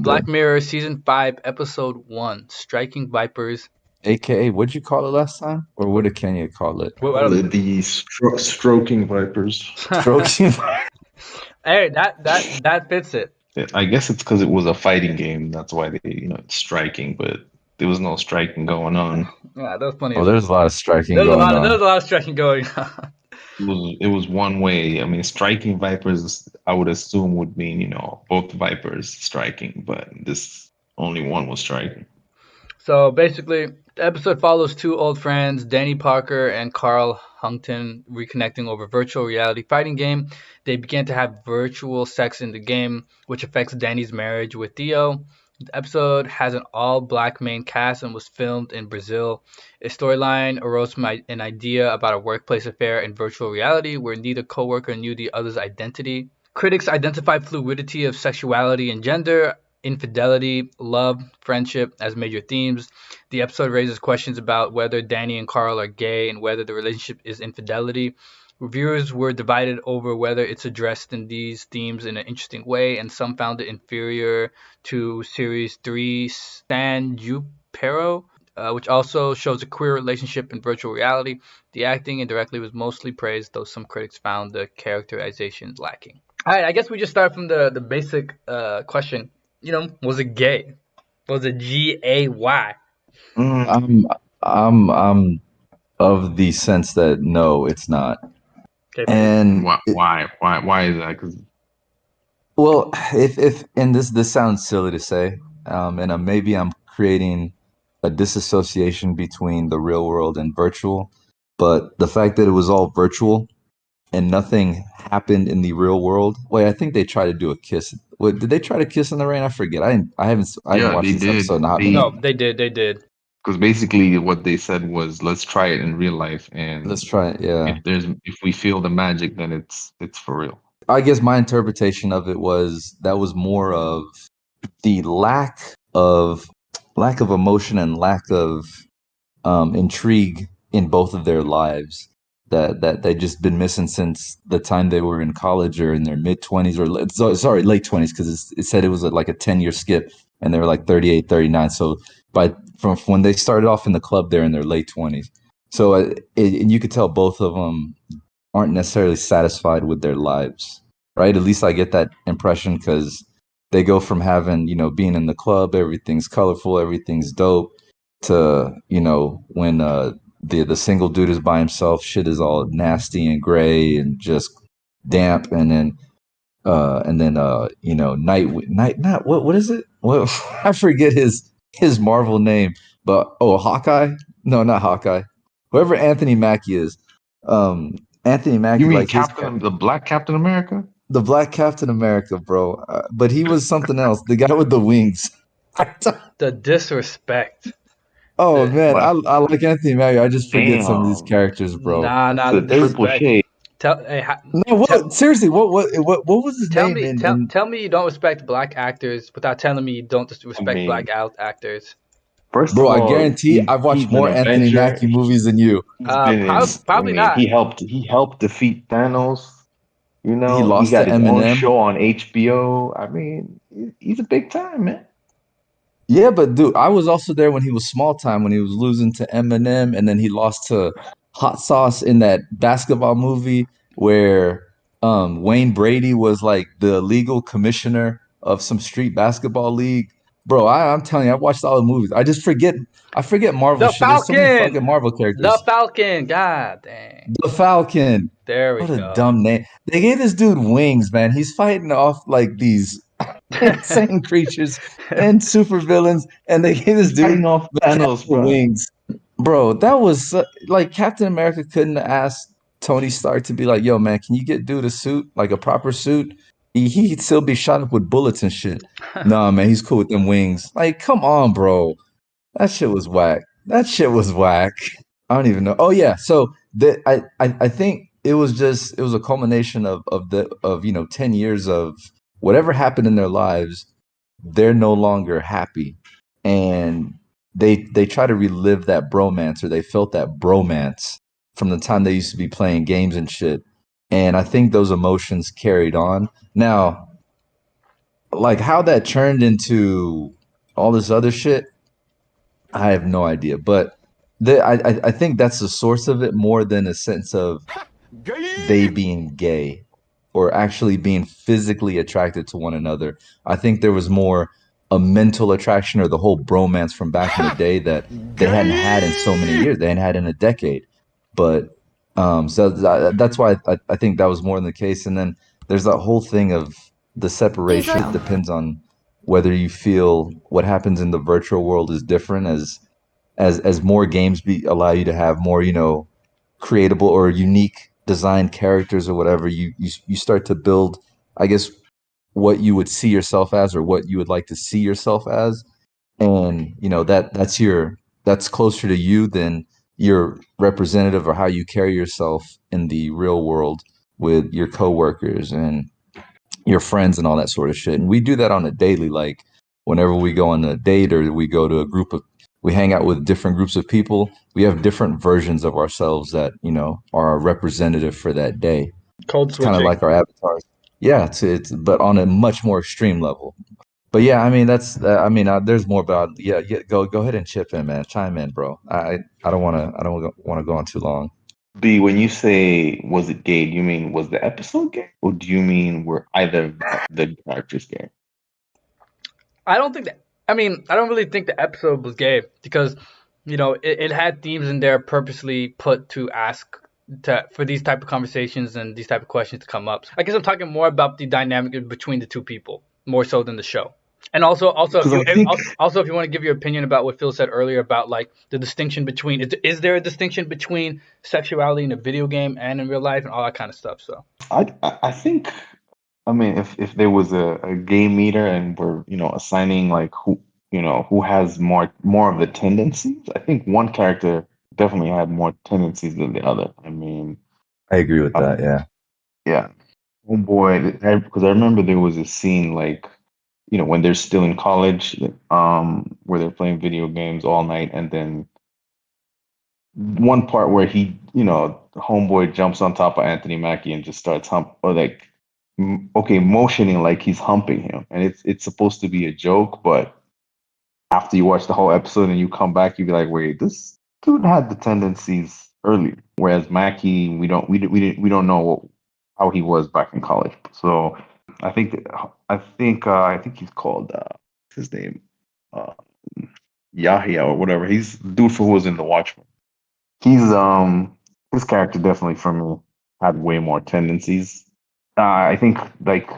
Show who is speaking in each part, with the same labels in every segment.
Speaker 1: Black Mirror Season 5, Episode 1, Striking Vipers.
Speaker 2: AKA, what'd you call it last time? Or what did Kenya call it?
Speaker 3: The stroking vipers.
Speaker 2: Stroking.
Speaker 1: Hey, that fits it.
Speaker 3: I guess it's because it was a fighting game. That's why they, it's striking, but there was no striking going on.
Speaker 1: Yeah, that was funny.
Speaker 2: Oh, there's a lot of striking going on.
Speaker 1: There's a lot of striking going on.
Speaker 3: It was one way. I mean, striking vipers, I would assume would mean, both vipers striking, but this only one was striking.
Speaker 1: So basically, the episode follows two old friends, Danny Parker and Karl Houghton, reconnecting over virtual reality fighting game. They begin to have virtual sex in the game, which affects Danny's marriage with Theo. The episode has an all-black main cast and was filmed in Brazil. A storyline arose from an idea about a workplace affair in virtual reality where neither coworker knew the other's identity. Critics identify fluidity of sexuality and gender, infidelity, love, friendship as major themes. The episode raises questions about whether Danny and Karl are gay and whether the relationship is infidelity. Reviewers were divided over whether it's addressed in these themes in an interesting way, and some found it inferior to Series 3 San Junipero, which also shows a queer relationship in virtual reality. The acting indirectly was mostly praised, though some critics found the characterizations lacking. All right, I guess we just start from the basic question. Was it gay? Was it G-A-Y?
Speaker 2: I'm of the sense that no, it's not.
Speaker 1: Okay,
Speaker 2: and
Speaker 3: why is that? Because
Speaker 2: if and this sounds silly to say, and maybe I'm creating a disassociation between the real world and virtual, but the fact that it was all virtual and nothing happened in the real world. Wait, I think they tried to do a kiss. Wait, did they try to kiss in the rain? I forget. I haven't watched this episode.
Speaker 1: No, they did.
Speaker 3: Because basically what they said was, let's try it in real life, and
Speaker 2: let's try it. Yeah.
Speaker 3: If we feel the magic, then it's for real.
Speaker 2: I guess my interpretation of it was that was more of the lack of emotion and lack of intrigue in both of their lives that they just been missing since the time they were in college or in their mid-20s or late 20s, because it said it was like a 10-year skip and they were like 38, 39. So from when they started off in the club, they're in their late 20s. So and you could tell both of them aren't necessarily satisfied with their lives, right? At least I get that impression, because they go from having, being in the club, everything's colorful, everything's dope, to, when the single dude is by himself, shit is all nasty and gray and just damp. And then night what is it? Well, I forget his Marvel name, but Hawkeye? No, not Hawkeye. Whoever Anthony Mackie is. Anthony Mackie.
Speaker 3: You mean the Black Captain America?
Speaker 2: The Black Captain America, bro. But he was something else. The guy with the wings.
Speaker 1: The disrespect.
Speaker 2: Oh man, I like Anthony Mackie. I just forget some of these characters, bro.
Speaker 1: Nah,
Speaker 3: the triple shade.
Speaker 2: Seriously, what was his name?
Speaker 1: Tell me you don't respect black actors without telling me you don't respect black actors.
Speaker 2: First of all, I guarantee I've watched more Anthony Mackie movies than you.
Speaker 1: Probably not.
Speaker 3: He helped defeat Thanos.
Speaker 2: He got
Speaker 3: his own show on HBO. I mean, he's a big time, man.
Speaker 2: Yeah, but dude, I was also there when he was small time, when he was losing to Eminem, and then he lost to Hot Sauce in that basketball movie where Wayne Brady was like the legal commissioner of some street basketball league. Bro, I'm telling you, I watched all the movies. I forget Marvel
Speaker 1: the
Speaker 2: shit.
Speaker 1: Falcon!
Speaker 2: There's so many fucking Marvel characters.
Speaker 1: The Falcon, god dang.
Speaker 2: The Falcon.
Speaker 1: There we go.
Speaker 2: What a dumb name. They gave this dude wings, man. He's fighting off like these insane creatures and super villains, and they gave this dude
Speaker 3: off Thanos
Speaker 2: wings. Bro, that was like Captain America couldn't ask Tony Stark to be like, yo, man, can you get dude a suit, like a proper suit? He'd still be shot up with bullets and shit. Nah, man, he's cool with them wings. Like, come on, bro. That shit was whack. I don't even know. Oh yeah, so I think it was a culmination of 10 years of whatever happened in their lives. They're no longer happy, and they try to relive that bromance, or they felt that bromance from the time they used to be playing games and shit. And I think those emotions carried on. Now, like how that turned into all this other shit, I have no idea. But I think that's the source of it more than a sense of they being gay or actually being physically attracted to one another. I think there was more a mental attraction or the whole bromance from back in the day that they hadn't had in so many years. They hadn't had in a decade. But that's why I think that was more than the case. And then there's that whole thing of the separation. It depends on whether you feel what happens in the virtual world is different as more games allow you to have more, creatable or unique design characters or whatever, you start to build, I guess, what you would see yourself as or what you would like to see yourself as. And that's closer to you than your representative or how you carry yourself in the real world with your coworkers and your friends and all that sort of shit. And we do that on a daily, like whenever we go on a date or we go to we hang out with different groups of people, we have different versions of ourselves that, are a representative for that day.
Speaker 1: Code
Speaker 2: It's kind of
Speaker 1: switching.
Speaker 2: like our avatars. Yeah, but on a much more extreme level. But yeah, I mean there's more about yeah. Go ahead and chip in, man. Chime in, bro. I don't want to go on too long.
Speaker 3: B, when you say was it gay, do you mean was the episode gay, or do you mean were either of the characters gay?
Speaker 1: I don't think that. I mean, I don't really think the episode was gay because, it had themes in there purposely put to ask for these type of conversations and these type of questions to come up. I guess I'm talking more about the dynamic between the two people more so than the show. And also,
Speaker 3: Because I think
Speaker 1: if you want to give your opinion about what Phil said earlier about like the distinction between is there a distinction between sexuality in a video game and in real life and all that kind of stuff. So
Speaker 3: I think, I mean, if there was a game meter and we're assigning like who has more of the tendencies, I think one character definitely had more tendencies than the other. I mean,
Speaker 2: I agree with
Speaker 3: uh,
Speaker 2: that. Yeah.
Speaker 3: yeah, oh boy, because I remember there was a scene like when they're still in college, where they're playing video games all night, and then one part where homeboy jumps on top of Anthony Mackie and just starts or like, okay, motioning like he's humping him, and it's supposed to be a joke, but after you watch the whole episode and you come back, you be like, wait, this dude had the tendencies earlier, whereas Mackie, we don't know how he was back in college. So I think he's called what's his name, uh, Yahya or whatever. He's the dude who was in The Watchmen. He's his character definitely for me had way more tendencies. I think like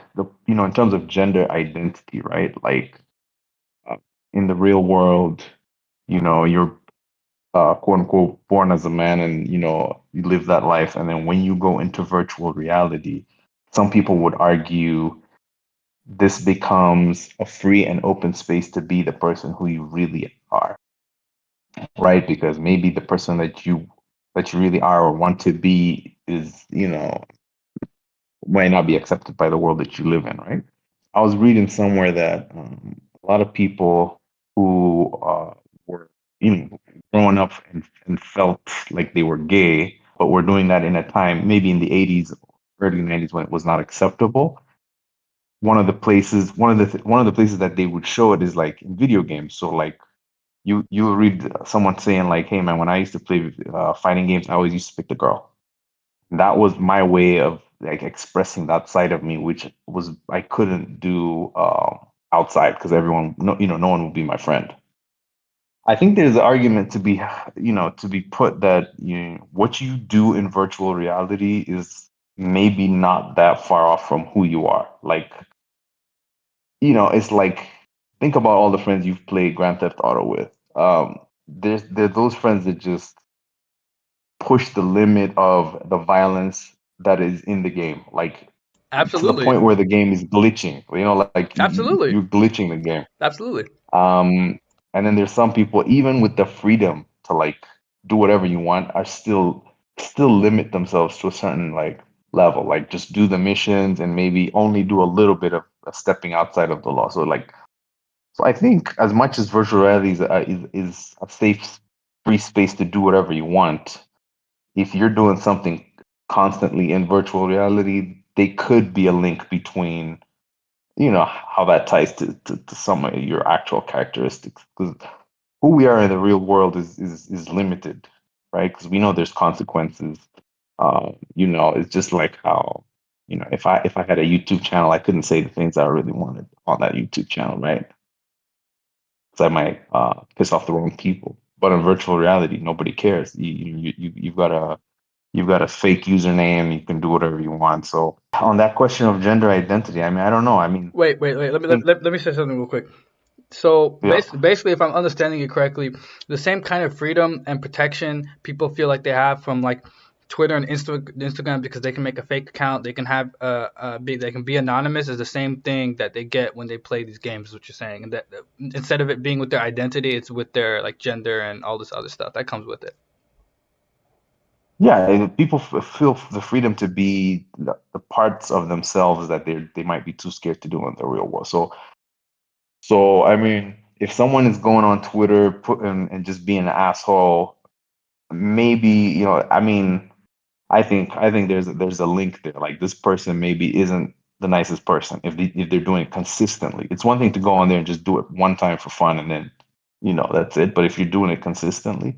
Speaker 3: in terms of gender identity, right? Like uh, in the real world, you're quote unquote born as a man, and you live that life, and then when you go into virtual reality, some people would argue this becomes a free and open space to be the person who you really are, right? Because maybe the person that you really are or want to be is, might not be accepted by the world that you live in, right? I was reading somewhere that a lot of people who were growing up and felt like they were gay, but were doing that in a time, maybe in the 80s, early 90s, when it was not acceptable. One of the places that they would show it is like in video games. So like you will read someone saying like, "Hey man, when I used to play fighting games, I always used to pick the girl." That was my way of like expressing that side of me, which was I couldn't do outside because everyone, no one would be my friend. I think there's an argument to be put that what you do in virtual reality is maybe not that far off from who you are. Like, it's like think about all the friends you've played Grand Theft Auto with. There's those friends that just push the limit of the violence that is in the game, like to the
Speaker 1: absolutely,
Speaker 3: point where the game is glitching. Like
Speaker 1: absolutely,
Speaker 3: you're glitching the game.
Speaker 1: absolutely.
Speaker 3: Um, and then there's some people, even with the freedom to like do whatever you want, are still limit themselves to a certain like level. Like just do the missions and maybe only do a little bit of stepping outside of the law. So I think as much as virtual reality is a safe, free space to do whatever you want, if you're doing something constantly in virtual reality, they could be a link between, how that ties to some of your actual characteristics. Because who we are in the real world is limited, right? Because we know there's consequences. It's just like how, if I had a YouTube channel, I couldn't say the things I really wanted on that YouTube channel, right? Because I might piss off the wrong people. But in virtual reality, nobody cares. You've got a fake username. You can do whatever you want. So on that question of gender identity, I mean, I don't know. I mean,
Speaker 1: Wait. Let me say something real quick. So
Speaker 3: yeah,
Speaker 1: basically, if I'm understanding it correctly, the same kind of freedom and protection people feel like they have from like Twitter and Instagram because they can make a fake account, they can have they can be anonymous is the same thing that they get when they play these games. Is what you're saying, and that instead of it being with their identity, it's with their like gender and all this other stuff that comes with it.
Speaker 3: yeah. And people feel the freedom to be the parts of themselves that they might be too scared to do in the real world. So I mean, if someone is going on Twitter and just being an asshole, maybe I mean, I think there's a link there. Like this person maybe isn't the nicest person if they're doing it consistently. It's one thing to go on there and just do it one time for fun and then that's it. But if you're doing it consistently,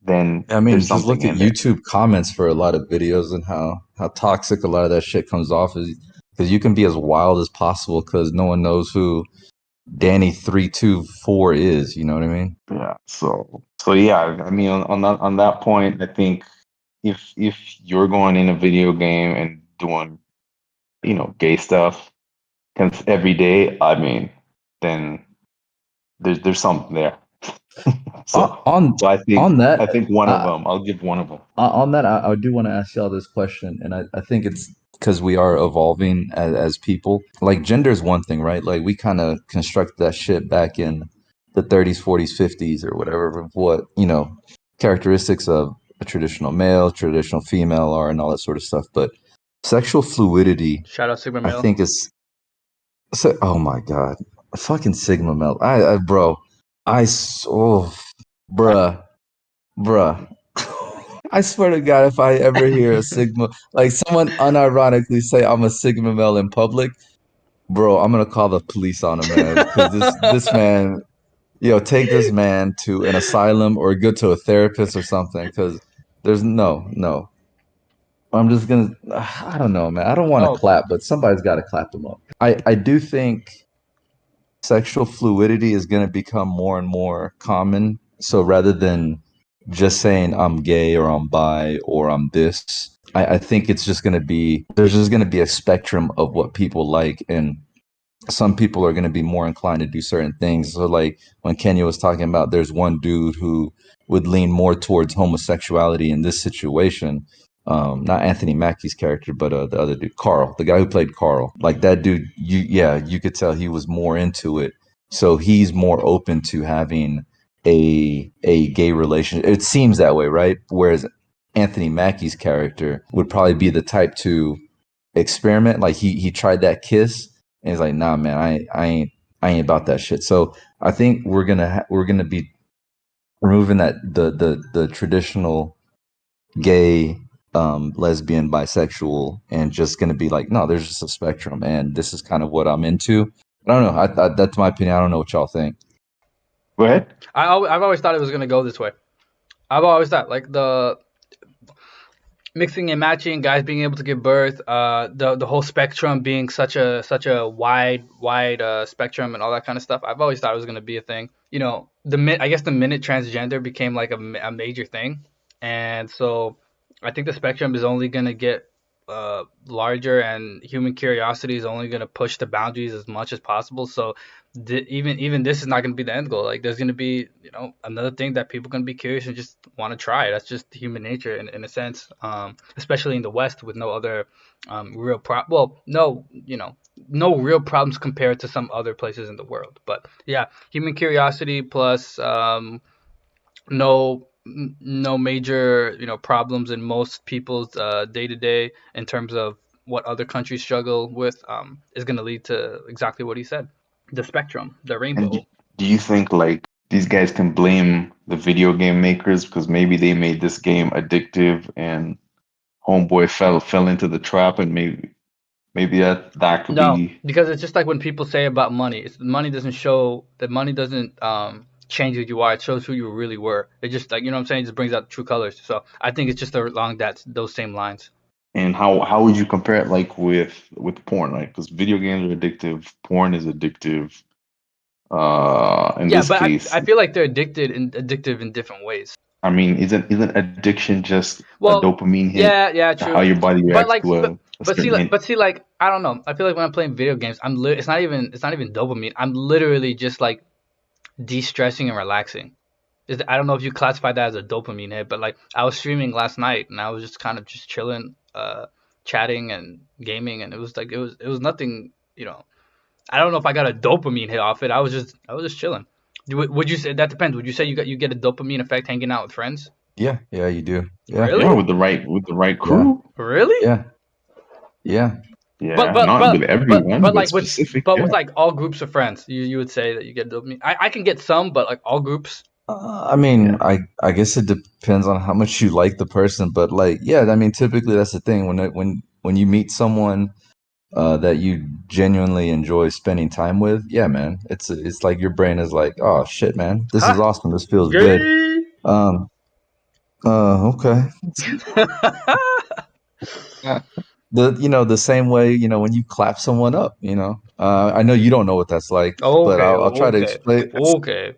Speaker 3: then
Speaker 2: I
Speaker 3: there's
Speaker 2: mean, just
Speaker 3: something
Speaker 2: look at
Speaker 3: in there.
Speaker 2: YouTube comments for a lot of videos and how toxic a lot of that shit comes off is because you can be as wild as possible because no one knows who Danny324 is. You know what I mean?
Speaker 3: Yeah. So yeah. I mean, on that point, I think if you're going in a video game and doing gay stuff every day, I mean, then there's something there.
Speaker 2: On
Speaker 3: So
Speaker 2: on,
Speaker 3: so I
Speaker 2: on
Speaker 3: think
Speaker 2: that,
Speaker 3: I think one of
Speaker 2: uh,
Speaker 3: them. I'll give one of them.
Speaker 2: on that, I do want to ask y'all this question, and I think it's because we are evolving as people. Like gender is one thing, right? Like we kind of construct that shit back in the 30s, 40s, 50s, or whatever of what characteristics of a traditional male, traditional female are, and all that sort of stuff. But sexual fluidity,
Speaker 1: Shout out Sigma
Speaker 2: I
Speaker 1: Male.
Speaker 2: think is so. Oh my god, fucking Sigma male. Bro, oh, bruh, bruh. I swear to God, if I ever hear a Sigma, like someone unironically say I'm a Sigma male in public, bro, I'm gonna call the police on him, man. Because this man, take this man to an asylum or go to a therapist or something. Because there's no. I'm just gonna, I don't know, man. I don't want to
Speaker 1: Oh,
Speaker 2: clap, but somebody's got to clap them up. I do think sexual fluidity is going to become more and more common. So rather than just saying I'm gay or I'm bi or I'm this, I think it's just going to be, there's just going to be a spectrum of what people like. And some people are going to be more inclined to do certain things. So, like when Kenya was talking about, there's one dude who would lean more towards homosexuality in this situation. Not Anthony Mackie's character, but the other dude, Carl, the guy who played Carl. Like that dude, you could tell he was more into it. So he's more open to having a gay relationship. It seems that way, right? Whereas Anthony Mackie's character would probably be the type to experiment. Like he tried that kiss and he's like, nah, man, I ain't about that shit. So I think we're gonna be removing that the traditional gay, lesbian, bisexual, and just gonna be like, no, there's just a spectrum, and this is kind of what I'm into. I don't know. That's my opinion. I don't know what y'all think.
Speaker 3: Go ahead.
Speaker 1: I've always thought it was gonna go this way. I've always thought like the mixing and matching, guys being able to give birth, the whole spectrum being such a wide spectrum and all that kind of stuff. I've always thought it was gonna be a thing. I guess the minute transgender became like a major thing, and so I think the spectrum is only gonna get larger, and human curiosity is only gonna push the boundaries as much as possible. So even this is not gonna be the end goal. Like there's gonna be another thing that people are gonna be curious and just want to try. That's just human nature in a sense, especially in the West with no other real well, no real problems compared to some other places in the world. But yeah, human curiosity plus no major problems in most people's day to day in terms of what other countries struggle with is going to lead to exactly what he said, the spectrum, the
Speaker 3: And
Speaker 1: rainbow.
Speaker 3: do you think like these guys can blame the video game makers because maybe they made this game addictive and homeboy fell into the trap and Maybe that could
Speaker 1: No,
Speaker 3: be.
Speaker 1: because it's just like when people say about money. It's money doesn't show that money doesn't change who you are. It shows who you really were. It just like you know what I'm saying. It just brings out true colors. So I think it's just along that those same lines.
Speaker 3: And how would you compare it like with porn, right? Because video games are addictive, porn is addictive. In
Speaker 1: Yeah,
Speaker 3: this
Speaker 1: but
Speaker 3: case,
Speaker 1: I feel like they're addictive in different ways.
Speaker 3: I mean, isn't addiction just a
Speaker 1: Well,
Speaker 3: dopamine hit?
Speaker 1: yeah,
Speaker 3: How
Speaker 1: true.
Speaker 3: your body
Speaker 1: But
Speaker 3: reacts
Speaker 1: like,
Speaker 3: to
Speaker 1: but
Speaker 3: a
Speaker 1: but see,
Speaker 3: certain hit?
Speaker 1: like, I don't know. I feel like when I'm playing video games, it's not even dopamine. I'm literally just like de-stressing and relaxing. I don't know if you classify that as a dopamine hit, but like I was streaming last night and I was just kind of just chilling, chatting and gaming, and it was like it was nothing, you know. I don't know if I got a dopamine hit off it. I was just chilling. Would you say that depends? Would you say you get a dopamine effect hanging out with friends?
Speaker 2: Yeah, yeah, you do. Yeah,
Speaker 1: Really?
Speaker 3: Yeah, with the right
Speaker 2: yeah,
Speaker 3: crew.
Speaker 1: Really?
Speaker 2: yeah, yeah.
Speaker 3: Yeah, not with everyone,
Speaker 1: But
Speaker 3: but
Speaker 1: like
Speaker 3: specific.
Speaker 1: with
Speaker 3: Yeah.
Speaker 1: like all groups of friends, you would say that you get dopamine. I can get some, but like all groups.
Speaker 2: I mean,
Speaker 3: Yeah.
Speaker 2: I guess it depends on how much you like the person, but like, yeah, I mean, typically that's the thing when you meet someone that you genuinely enjoy spending time with, yeah, man, it's like your brain is like, oh shit, man, this is
Speaker 1: Ha!
Speaker 2: awesome, this feels good.
Speaker 1: Gay.
Speaker 2: Um, okay.
Speaker 3: Yeah.
Speaker 2: The same way, when you clap someone up, I know you don't know what that's like, but
Speaker 1: Okay,
Speaker 2: I'll try to
Speaker 1: okay,
Speaker 2: explain.
Speaker 1: okay.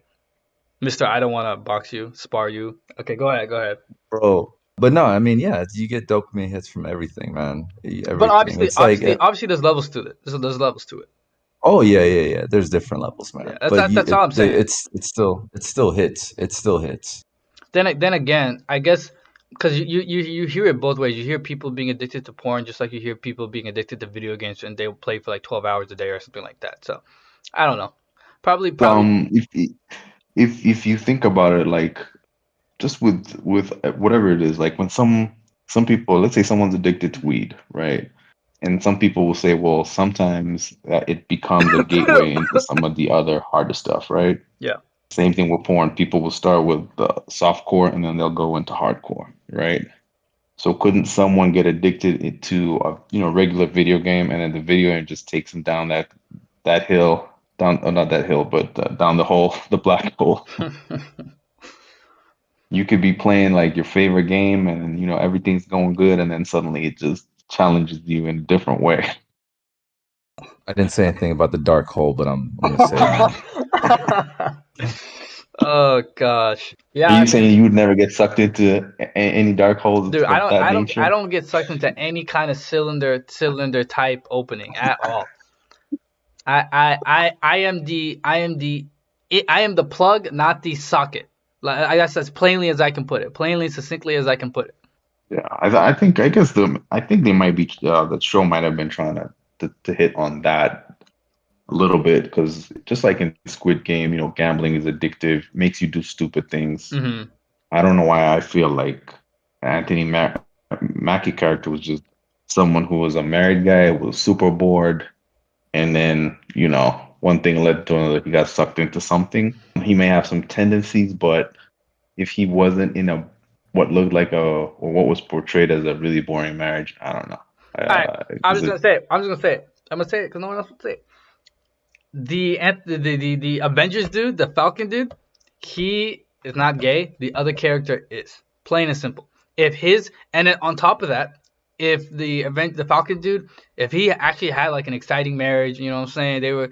Speaker 1: Mister, I don't want to box you, spar you. Okay, go ahead, go ahead.
Speaker 2: Bro. But no, I mean, yeah, you get dopamine hits from everything, man.
Speaker 1: But
Speaker 2: Everything. It's like,
Speaker 1: obviously, there's levels to it. There's levels to it.
Speaker 2: oh yeah, yeah, yeah. There's different levels,
Speaker 1: Yeah,
Speaker 2: man. But
Speaker 1: that's all I'm saying.
Speaker 2: it still hits. It still hits.
Speaker 1: Then again, I guess because you hear it both ways. You hear people being addicted to porn, just like you hear people being addicted to video games, and they will play for like 12 hours a day or something like that. So I don't know. Probably.
Speaker 3: If if you think about it, like just with whatever it is, like when some people, let's say someone's addicted to weed, right? And some people will say, well, sometimes it becomes a gateway into some of the other harder stuff, right?
Speaker 1: Yeah.
Speaker 3: Same thing with porn. People will start with the softcore and then they'll go into hardcore, right? So couldn't someone get addicted to a regular video game and then the video game just takes them down that hill, down not that hill, but down the hole, the black hole. You could be playing like your favorite game and everything's going good and then suddenly it just challenges you in a different way.
Speaker 2: I didn't say anything about the dark hole, but I'm gonna say it now.
Speaker 1: Oh gosh.
Speaker 3: Are
Speaker 1: Yeah,
Speaker 3: you saying you would never get sucked into any dark holes
Speaker 1: dude,
Speaker 3: of that
Speaker 1: I
Speaker 3: nature?
Speaker 1: don't get sucked into any kind of cylinder type opening at all. I am I am the plug, not the socket. Like I guess as plainly as I can put it, plainly succinctly as I can put it.
Speaker 3: Yeah, I guess I think they might be the show might have been trying to hit on that a little bit because just like in Squid Game, gambling is addictive, makes you do stupid things.
Speaker 1: Hmm.
Speaker 3: I don't know why I feel like Mackie character was just someone who was a married guy, was super bored, and then one thing led to another. He got sucked into something. He may have some tendencies, but if he wasn't in a what looked like a or what was portrayed as a really boring marriage, I don't know.
Speaker 1: All right, I'm
Speaker 3: Is
Speaker 1: just
Speaker 3: it
Speaker 1: gonna say it. I'm gonna say it because no one else will say it. The Avengers dude, the Falcon dude, he is not gay. The other character is. Plain and simple. If his and then on top of that, if the Falcon dude, if he actually had like an exciting marriage, you know what I'm saying? They were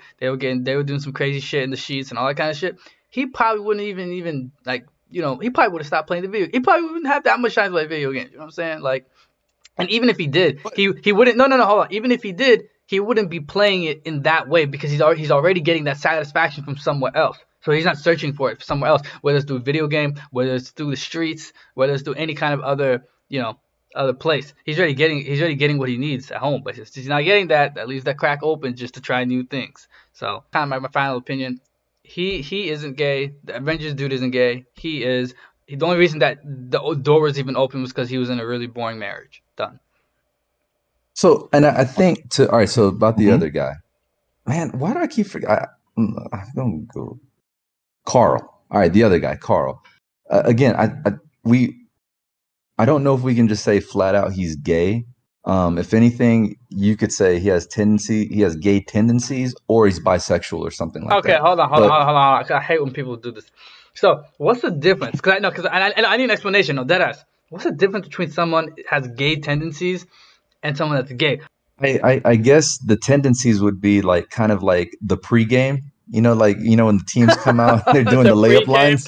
Speaker 1: doing some crazy shit in the sheets and all that kind of shit. He probably wouldn't even like he probably would have stopped playing the video. He probably wouldn't have that much time to play video games. You know what I'm saying? Like, and even if he did, he wouldn't. No, hold on. Even if he did, he wouldn't be playing it in that way because he's already getting that satisfaction from somewhere else. So he's not searching for it somewhere else, whether it's through a video game, whether it's through the streets, whether it's through any kind of other other place. He's already getting what he needs at home, but he's not getting that. That leaves that crack open just to try new things. So kind of my final opinion. He isn't gay. The Avengers dude isn't gay. He is. The only reason that the door was even open was because he was in a really boring marriage. Done.
Speaker 2: So, and I think all right. So about the
Speaker 3: Mhm.
Speaker 2: other guy, man, why do I keep forgetting? I don't go. Karl. All right, the other guy, Karl. Again, I don't know if we can just say flat out he's gay, If anything, you could say he has gay tendencies, or he's bisexual or something like
Speaker 1: Okay,
Speaker 2: that.
Speaker 1: hold on.
Speaker 2: But
Speaker 1: I hate when people do this. So, what's the difference? Because I need an explanation. No, deadass. What's the difference between someone has gay tendencies and someone that's gay?
Speaker 2: I guess the tendencies would be like kind of like the pregame, like when the teams come out, they're doing
Speaker 1: The
Speaker 2: the layup
Speaker 1: pregame.
Speaker 2: lines.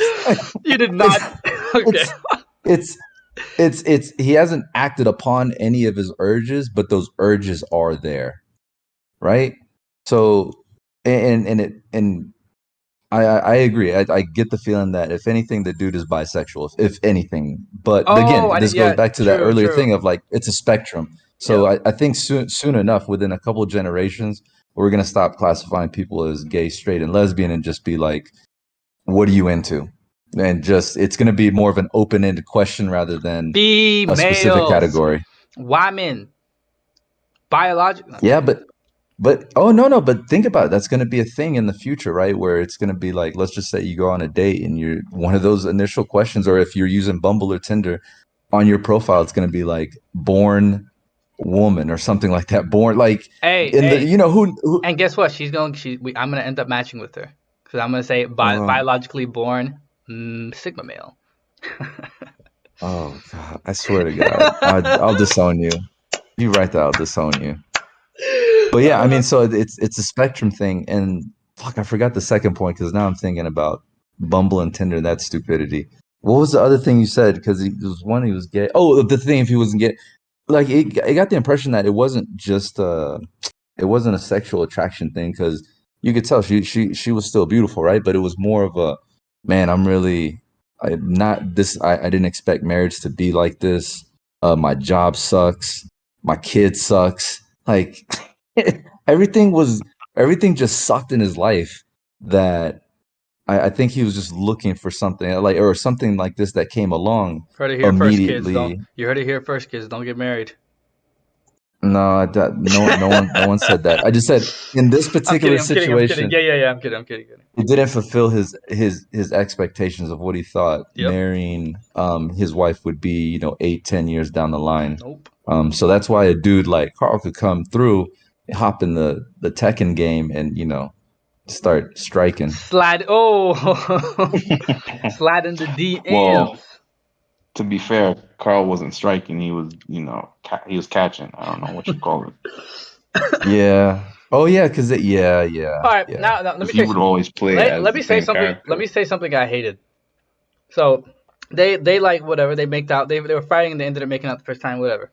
Speaker 1: You did
Speaker 2: It's
Speaker 1: not. Okay.
Speaker 2: it's it's he hasn't acted upon any of his urges, but those urges are there, right? So and I agree. I get the feeling that if anything, the dude is bisexual, if anything. But
Speaker 1: Oh,
Speaker 2: again, this goes
Speaker 1: yeah.
Speaker 2: back to that
Speaker 1: True.
Speaker 2: earlier
Speaker 1: True.
Speaker 2: thing of like it's a spectrum. So
Speaker 1: Yep.
Speaker 2: I think soon enough, within a couple of generations, we're gonna stop classifying people as gay, straight, and lesbian, and just be like, what are you into? And just it's gonna be more of an open-ended question rather than a specific
Speaker 1: Females,
Speaker 2: category.
Speaker 1: women, biological. No, I'm
Speaker 2: Yeah,
Speaker 1: kidding.
Speaker 2: but oh no, but think about it. That's going to be a thing in the future, right? Where it's going to be like, let's just say you go on a date and you're one of those initial questions, or if you're using Bumble or Tinder, on your profile, it's going to be like born woman or something like that. Born like
Speaker 1: Hey,
Speaker 2: in the
Speaker 1: hey.
Speaker 2: who
Speaker 1: And guess what? I'm gonna end up matching with her because I'm gonna say
Speaker 2: oh,
Speaker 1: biologically born Sigma male.
Speaker 2: oh God, I swear to God, I'll disown you. You right there, I'll disown you. But yeah, I mean, so it's a spectrum thing, and fuck, I forgot the second point because now I'm thinking about Bumble and Tinder. That's stupidity. What was the other thing you said? Because he was one, he was gay. Oh, the thing if he wasn't gay, like it got the impression that it wasn't just it wasn't a sexual attraction thing because you could tell she was still beautiful, right? But it was more of a man. I'm not this. I didn't expect marriage to be like this. My job sucks. My kid sucks. Like everything was everything just sucked in his life that I think he was just looking for something like or something like this that came along
Speaker 1: Heard it here first, kids. Don't
Speaker 2: immediately.
Speaker 1: you heard it here first, kids? Don't get married.
Speaker 2: No, no one said that. I just said in this
Speaker 1: I'm kidding.
Speaker 2: particular
Speaker 1: I'm kidding.
Speaker 2: situation,
Speaker 1: Yeah. I'm kidding. I'm kidding.
Speaker 2: it didn't fulfill his expectations of what he thought
Speaker 1: Yep.
Speaker 2: marrying his wife would be, 8, 10 years down the line.
Speaker 1: Nope.
Speaker 2: So that's why a dude like Carl could come through, hop in the Tekken game, and start striking.
Speaker 1: Slide. Oh, slide in the DMs.
Speaker 3: Well, to be fair, Carl wasn't striking. He was, he was catching. I don't know what you call it.
Speaker 2: Yeah. Oh yeah, because
Speaker 1: All right.
Speaker 2: yeah.
Speaker 1: Now let me
Speaker 3: Because he
Speaker 1: say.
Speaker 3: would always play as
Speaker 1: Let
Speaker 3: the
Speaker 1: me say
Speaker 3: same
Speaker 1: something. Let
Speaker 3: character.
Speaker 1: me say something I hated. So they like whatever they make out. They were fighting and they ended up making out the first time. Whatever.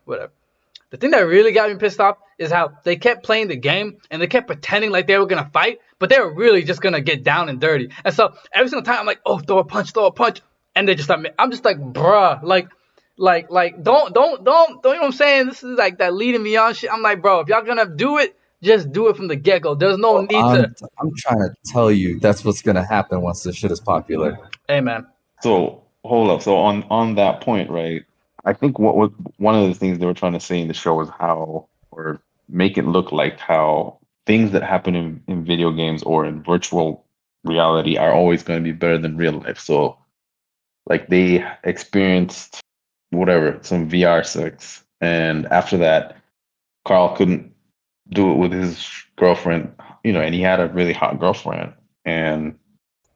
Speaker 1: The thing that really got me pissed off is how they kept playing the game and they kept pretending like they were gonna fight, but they were really just gonna get down and dirty. And so every single time I'm like, oh, throw a punch, and they just start. I'm just like, bruh, don't, you know what I'm saying? This is like that leading me on shit. I'm like, bro, if y'all gonna do it, just do it from the get go. There's no
Speaker 2: Well,
Speaker 1: need to.
Speaker 2: I'm trying to tell you that's what's gonna happen once this shit is popular.
Speaker 1: Hey man,
Speaker 3: So hold up. So on that point, right? I think what was one of the things they were trying to say in the show was how, or make it look like how things that happen in video games or in virtual reality are always going to be better than real life. So like they experienced whatever, some VR sex, and after that, Carl couldn't do it with his girlfriend, and he had a really hot girlfriend, and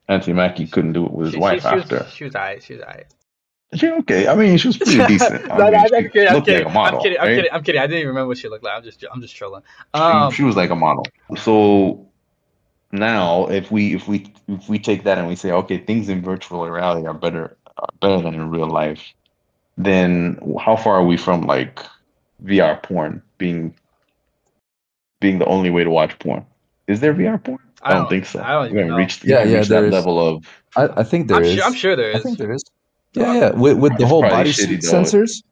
Speaker 3: Auntie Mackie couldn't do it with his wife after.
Speaker 1: she was alright. She was alright.
Speaker 3: She okay. I mean, she was pretty decent. I
Speaker 1: No,
Speaker 3: mean,
Speaker 1: I'm
Speaker 3: she
Speaker 1: kidding. I'm
Speaker 3: looked like
Speaker 1: kidding.
Speaker 3: a model, right?
Speaker 1: I'm kidding. I didn't even remember what she looked like. I'm just trolling.
Speaker 3: She was like a model. So now, if we take that and we say, okay, things in virtual reality are better than in real life, then how far are we from like VR porn being the only way to watch porn? Is there VR porn? I don't think so.
Speaker 1: I don't
Speaker 3: We
Speaker 1: even
Speaker 3: haven't
Speaker 1: know.
Speaker 3: reached we
Speaker 2: Yeah,
Speaker 3: haven't
Speaker 2: yeah,
Speaker 3: reached
Speaker 2: there
Speaker 3: that
Speaker 2: is.
Speaker 3: level of.
Speaker 2: I think there is.
Speaker 1: I'm sure there
Speaker 2: I
Speaker 1: is.
Speaker 2: think there is. Yeah, yeah. With the
Speaker 3: It's
Speaker 2: whole
Speaker 3: probably
Speaker 2: bodysuit
Speaker 3: shitty though.
Speaker 2: sensors,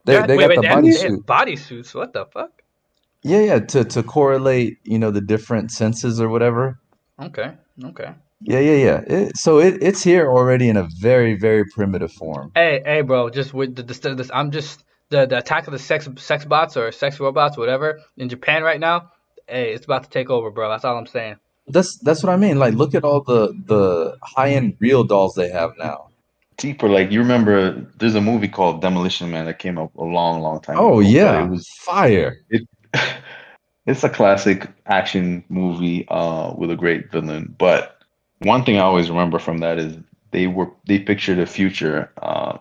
Speaker 1: Yeah,
Speaker 2: they got the
Speaker 1: they have
Speaker 2: bodysuit.
Speaker 1: bodysuits. What the fuck?
Speaker 2: Yeah, yeah. To correlate, the different senses or whatever.
Speaker 1: Okay.
Speaker 2: Yeah, yeah, yeah. It's here already in a very, very primitive form.
Speaker 1: Hey, bro. Just with this, I'm just the attack of the sex bots or sex robots, whatever, in Japan right now. Hey, it's about to take over, bro. That's all I'm saying.
Speaker 2: That's what I mean. Like, look at all the high end real dolls they have now.
Speaker 3: deeper. Like you remember, there's a movie called Demolition Man that came up a long, long time
Speaker 2: Oh
Speaker 3: ago, but
Speaker 2: yeah, fire.
Speaker 3: it it's a classic action movie with a great villain. But one thing I always remember from that is they pictured a future,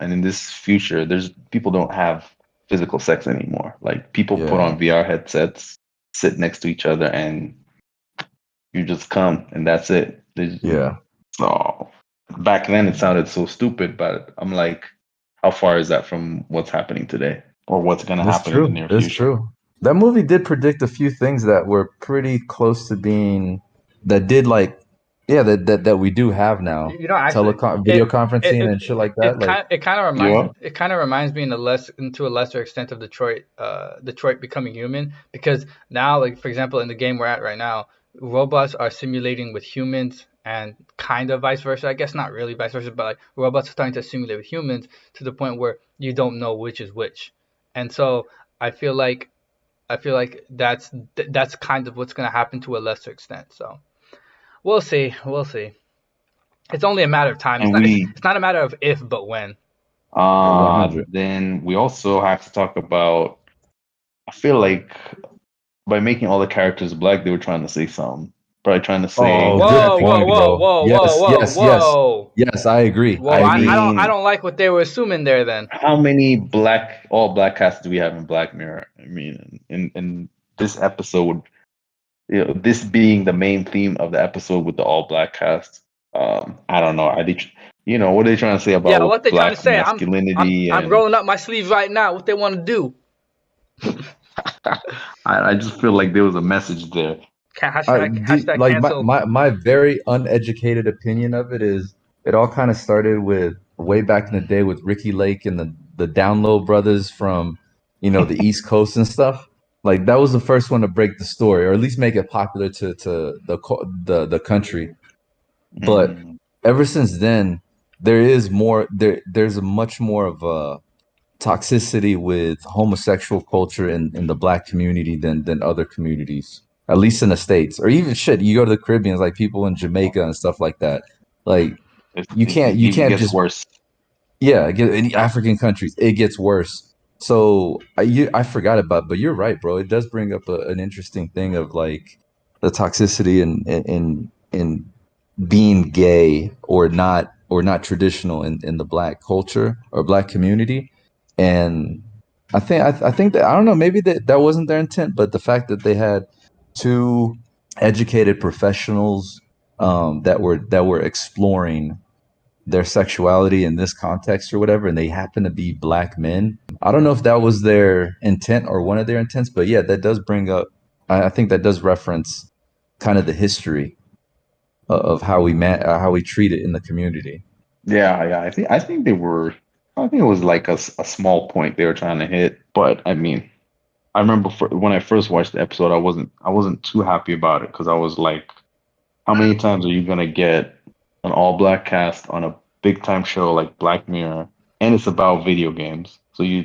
Speaker 3: and in this future, there's people don't have physical sex anymore. Like people put
Speaker 2: Yeah,
Speaker 3: on VR headsets, sit next to each other, and you just come, and that's it.
Speaker 2: yeah.
Speaker 3: So back then it sounded so stupid, but I'm like, how far is that from what's happening today or what's going to
Speaker 2: That's
Speaker 3: happen in the
Speaker 2: true.
Speaker 3: near
Speaker 2: That's
Speaker 3: future?
Speaker 2: true. That movie did predict a few things that were pretty close to being that did like yeah that we do have now.
Speaker 1: You know, actually,
Speaker 2: Video
Speaker 1: it
Speaker 2: conferencing and shit like that. Like
Speaker 3: Yeah.
Speaker 1: it kind of reminds me in a less to a lesser extent of Detroit becoming human, because now, like for example, in the game we're at right now, robots are simulating with humans and kind of vice versa. I guess not really vice versa, but like robots are starting to simulate with humans to the point where you don't know which is which, and so I feel like that's kind of what's going to happen to a lesser extent. So we'll see, we'll see. It's only a matter of time.
Speaker 3: And we
Speaker 1: It's not a matter of if, but when.
Speaker 2: yeah, 100.
Speaker 3: then we also have to talk about, I feel like by making all the characters black, they were trying to say something. Probably trying to say
Speaker 2: Oh,
Speaker 3: this
Speaker 2: good
Speaker 1: Whoa, whoa,
Speaker 2: point,
Speaker 3: episode.
Speaker 1: whoa,
Speaker 2: bro.
Speaker 1: whoa, whoa,
Speaker 2: Yes,
Speaker 1: whoa,
Speaker 2: yes, yes,
Speaker 1: whoa,
Speaker 2: yes. I agree.
Speaker 1: whoa!
Speaker 2: I
Speaker 3: I
Speaker 2: agree.
Speaker 1: I
Speaker 3: mean,
Speaker 1: don't like what they were assuming there. Then
Speaker 3: how many all black casts do we have in Black Mirror? I mean, in this episode, this being the main theme of the episode with the all black cast. I don't know. What are they trying to say
Speaker 1: yeah,
Speaker 3: about
Speaker 1: what they trying to
Speaker 3: black
Speaker 1: say?
Speaker 3: masculinity?
Speaker 1: I'm
Speaker 3: And
Speaker 1: rolling up my sleeves right now. What they want to do?
Speaker 3: I just feel like there was a message there.
Speaker 1: Hashtag
Speaker 2: Like
Speaker 1: cancel.
Speaker 2: my very uneducated opinion of it is it all kind of started with way back in the day with Ricky Lake and the Down Low brothers from the East Coast and stuff. Like that was the first one to break the story, or at least make it popular to the country. But
Speaker 3: Mm,
Speaker 2: ever since then, there's a much more of a toxicity with homosexual culture in the black community than other communities, at least in the States. Or even shit, you go to the Caribbean, like people in Jamaica and stuff like that. Like
Speaker 3: it
Speaker 2: you
Speaker 3: even
Speaker 2: can't
Speaker 3: gets
Speaker 2: just
Speaker 3: worse.
Speaker 2: yeah, in African countries, it gets worse. So I forgot about, but you're right, bro. It does bring up an interesting thing of like the toxicity in being gay or not traditional in the black culture or black community. And I think that I don't know, maybe that wasn't their intent, but the fact that they had two educated professionals that were exploring their sexuality in this context or whatever, and they happen to be black men. I don't know if that was their intent or one of their intents, but yeah, that does bring up. I think that does reference kind of the history of how we treat it in the community.
Speaker 3: Yeah, yeah. I think they were. I think it was like a small point they were trying to hit. But I mean, I remember when I first watched the episode, I wasn't too happy about it because I was like, how many times are you gonna get an all black cast on a big time show like Black Mirror, and it's about video games? So you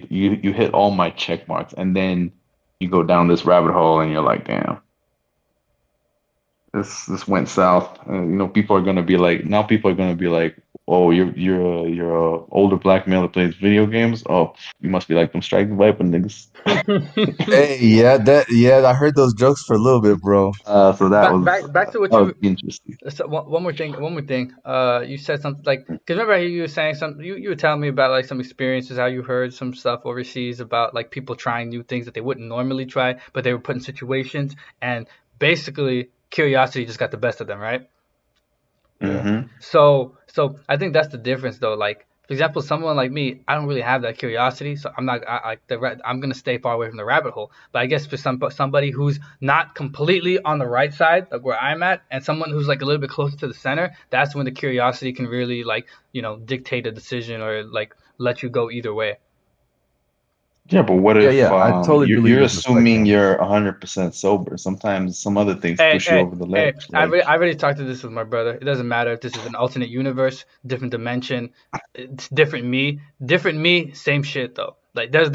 Speaker 3: hit all my check marks, and then you go down this rabbit hole, and you're like, damn, this went south. People are gonna be like, oh, you're a older black male that plays video games. Oh, you must be like them striking Viper niggas.
Speaker 2: Hey, yeah, I heard those jokes for a little bit, bro.
Speaker 3: So
Speaker 1: Back to what
Speaker 3: that was
Speaker 1: you.
Speaker 3: interesting.
Speaker 1: So one more thing. You said something like, because remember you were saying something. You were telling me about like some experiences, how you heard some stuff overseas about like people trying new things that they wouldn't normally try, but they were put in situations, and basically curiosity just got the best of them, right?
Speaker 2: Yeah.
Speaker 3: Hmm.
Speaker 1: So I think that's the difference though. Like for example, someone like me, I don't really have that curiosity, so I'm not. I'm gonna stay far away from the rabbit hole. But I guess for somebody who's not completely on the right side, like where I'm at, and someone who's like a little bit closer to the center, that's when the curiosity can really like dictate a decision or like let you go either way.
Speaker 3: Yeah, but what
Speaker 2: Yeah,
Speaker 3: if
Speaker 2: yeah, I totally believe
Speaker 3: you're
Speaker 2: your
Speaker 3: assuming
Speaker 2: perspective.
Speaker 3: you're 100% sober? Sometimes some other things
Speaker 1: Hey,
Speaker 3: push you
Speaker 1: hey,
Speaker 3: over the
Speaker 1: hey!
Speaker 3: ledge. Like,
Speaker 1: I already talked to this with my brother. It doesn't matter if this is an alternate universe, different dimension, it's different me, same shit though. Like
Speaker 3: yeah,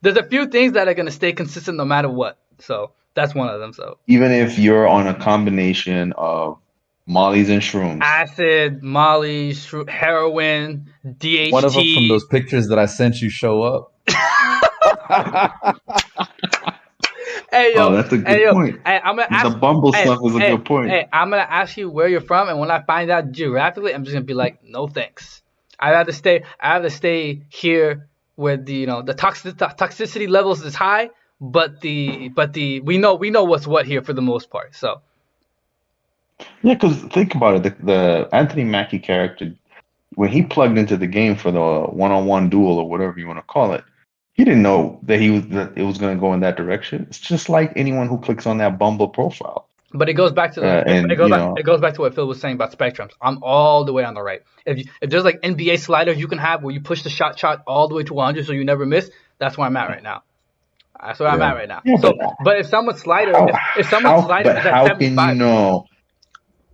Speaker 1: there's a few things that are gonna stay consistent no matter what. So that's one of them. So
Speaker 3: even if you're on a combination of Molly's and shrooms.
Speaker 1: Acid, Molly, heroin, DHT.
Speaker 2: One of them from those pictures that I sent you show up.
Speaker 1: Hey yo,
Speaker 3: that's a good point.
Speaker 1: Hey, I'm gonna ask
Speaker 3: The Bumble stuff is a good point.
Speaker 1: Hey, I'm gonna ask you where you're from, and when I find out geographically, I'm just gonna be like, no thanks. I'd rather stay here where the the toxicity levels is high, but we know what's what here for the most part. So
Speaker 3: Yeah, because think about it, the Anthony Mackie character, when he plugged into the game for the one-on-one duel or whatever you want to call it, he didn't know that it was going to go in that direction. It's just like anyone who clicks on that Bumble profile.
Speaker 1: But it goes back to it goes back to what Phil was saying about spectrums. I'm all the way on the right. If there's like NBA sliders you can have where you push the shot all the way to 100 so you never miss, that's where I'm at right now. That's where I'm at right now.
Speaker 3: Yeah,
Speaker 1: but if someone's slider, if someone's slider is at 75,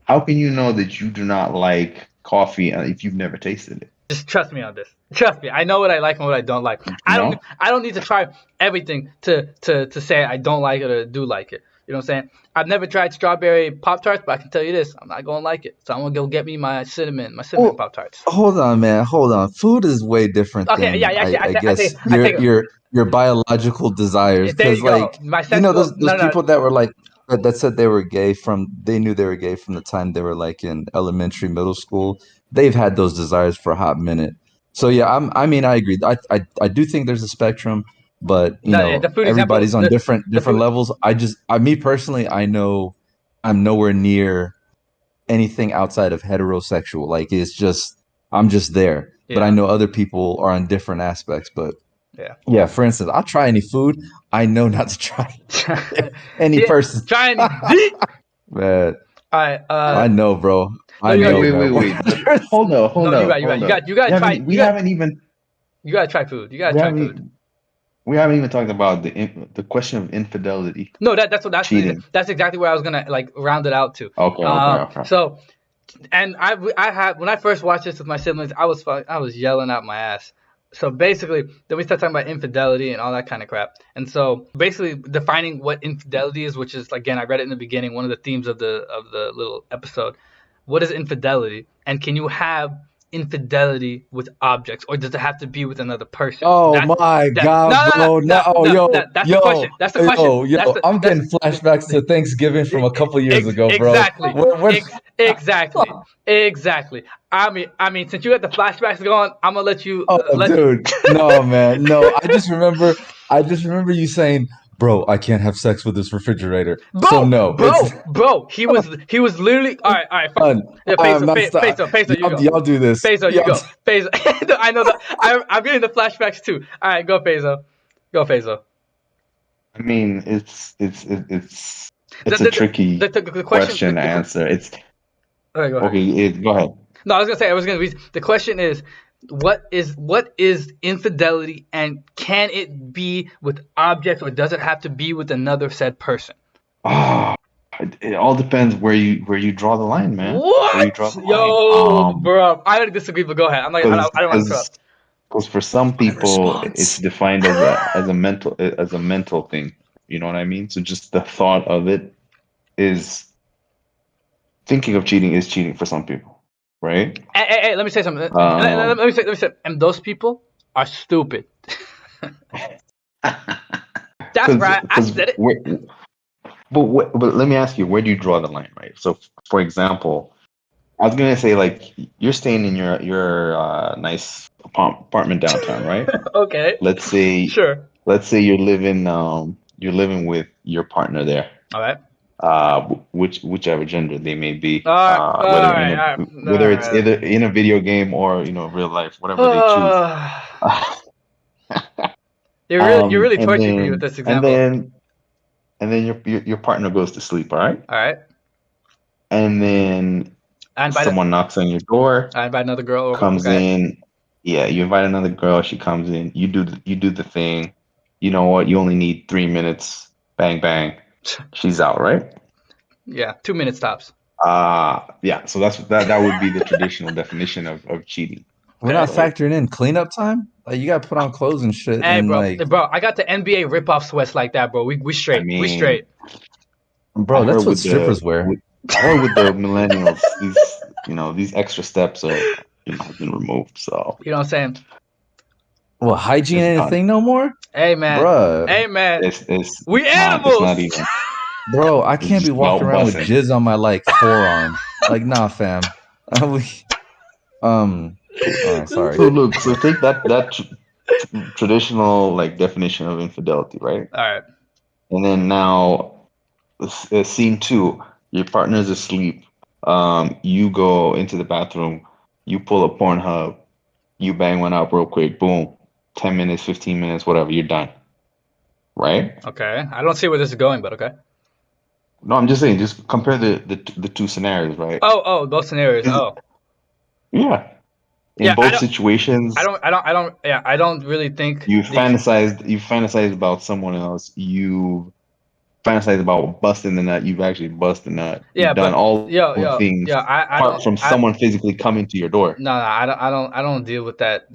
Speaker 3: how can you know that you do not like coffee if you've never tasted it?
Speaker 1: Just trust me on this. Trust me. I know what I like and what I don't like. I don't need to try everything to say I don't like it or do like it. You know what I'm saying? I've never tried strawberry Pop-Tarts, but I can tell you this, I'm not gonna like it. So I'm gonna go get me my cinnamon Pop-Tarts.
Speaker 2: Hold on, man. Hold on. Food is way different than I guess your biological desires. Because like those people that were like that said they were gay they knew they were gay from the time they were like in elementary, middle school. They've had those desires for a hot minute. So yeah, I agree. I do think there's a spectrum, but everybody's on different levels. Me personally, I know I'm nowhere near anything outside of heterosexual. Like I'm just there. Yeah. But I know other people are on different aspects. But yeah. For instance, I'll try any food. I know not to try any person.
Speaker 1: Try any.
Speaker 2: Man,
Speaker 1: I
Speaker 2: know, bro.
Speaker 3: Wait. Hold on.
Speaker 1: You gotta try.
Speaker 3: We haven't even.
Speaker 1: You gotta try food. You gotta try food.
Speaker 3: We haven't even talked about the question of infidelity.
Speaker 1: No, that's that's exactly where I was gonna like round it out to.
Speaker 3: Okay.
Speaker 1: So, and I had when I first watched this with my siblings, I was yelling out my ass. So basically, then we start talking about infidelity and all that kind of crap. And so basically defining what infidelity is, which is, again, I read it in the beginning, one of the themes of the little episode. What is infidelity? And can you have infidelity with objects, or does it have to be with another person?
Speaker 2: Oh my God, bro! No,
Speaker 1: that's the question. That's the question.
Speaker 2: I'm getting flashbacks to Thanksgiving from a couple years ago, bro.
Speaker 1: Exactly. I mean, since you got the flashbacks going, I'm gonna let you.
Speaker 2: Dude, no, man, no. I just remember you saying, "Bro, I can't have sex with this refrigerator."
Speaker 1: Bro,
Speaker 2: so no,
Speaker 1: bro. He was literally. All right. Fine. Peso,
Speaker 2: y'all do this.
Speaker 1: Peso, you go. Peso. I know that. I'm getting the flashbacks too. All right, go Peso.
Speaker 3: I mean, it's a tricky question to answer. It's
Speaker 1: okay. Go ahead.
Speaker 3: Okay, go ahead.
Speaker 1: No, I was gonna read. The question is, what is infidelity, and can it be with objects, or does it have to be with another said person?
Speaker 3: It all depends where you draw the line, man.
Speaker 1: What?
Speaker 3: Where you draw the line.
Speaker 1: Yo, bro, I don't disagree, but go ahead. I don't want to interrupt.
Speaker 3: Because for some people, it's defined as a mental thing. You know what I mean? So just the thought of it is thinking of cheating is cheating for some people. Right?
Speaker 1: Hey, let me say something. Let me say, and those people are stupid. That's right. I said it.
Speaker 3: But let me ask you, where do you draw the line, right? So, for example, I was gonna say, like, you're staying in your nice apartment downtown, right?
Speaker 1: Okay.
Speaker 3: Let's say.
Speaker 1: Sure.
Speaker 3: Let's say you're living with your partner there.
Speaker 1: All right.
Speaker 3: Whichever gender they may be,
Speaker 1: whether
Speaker 3: it's either in a video game or real life, whatever they choose.
Speaker 1: You're really torturing me with this example.
Speaker 3: And then your partner goes to sleep. All right.
Speaker 1: All right.
Speaker 3: And then someone knocks on your door.
Speaker 1: I invite another girl.
Speaker 3: Comes in. Yeah, you invite another girl. She comes in. You do the thing. You know what? You only need 3 minutes. Bang bang. She's out, right?
Speaker 1: Yeah, 2 minutes tops.
Speaker 3: Yeah. So that would be the traditional definition of cheating.
Speaker 2: We're not factoring in cleanup time. Like, you gotta put on clothes and shit.
Speaker 1: Hey,
Speaker 2: and
Speaker 1: bro, I got the NBA rip-off sweats like that, bro. We straight. We straight.
Speaker 2: Bro, that's what strippers wear.
Speaker 3: or with the millennials, these extra steps are have been removed. So
Speaker 1: You know what I'm saying?
Speaker 2: Well, hygiene
Speaker 3: it's
Speaker 2: ain't a
Speaker 3: done.
Speaker 2: thing no more,
Speaker 1: Hey man,
Speaker 2: bruh.
Speaker 1: hey man,
Speaker 3: It's
Speaker 1: we
Speaker 3: it's
Speaker 1: animals.
Speaker 3: not even.
Speaker 2: Bro, I
Speaker 3: It's
Speaker 2: can't be
Speaker 3: just
Speaker 2: walking
Speaker 3: about
Speaker 2: around with
Speaker 3: busting.
Speaker 2: jizz on my like forearm. Like, nah, fam. All right, sorry.
Speaker 3: So look, so take that traditional like definition of infidelity, right?
Speaker 1: All right.
Speaker 3: And then now, scene two, your partner's asleep. You go into the bathroom, you pull a Pornhub, you bang one out real quick, boom, 10 minutes, 15 minutes, whatever, you're done, right?
Speaker 1: Okay. I don't see where this is going, but okay.
Speaker 3: No, I'm just saying, just compare the two scenarios, right?
Speaker 1: Oh, those scenarios. Oh,
Speaker 3: Yeah, in
Speaker 1: yeah.
Speaker 3: both situations,
Speaker 1: Yeah, I don't really think
Speaker 3: you fantasized about someone else, you fantasize about busting the nut, you've actually busted the nut.
Speaker 1: Yeah,
Speaker 3: You've done
Speaker 1: but
Speaker 3: all the things
Speaker 1: I
Speaker 3: apart
Speaker 1: don't.
Speaker 3: from someone physically coming to your door.
Speaker 1: No, I don't deal with that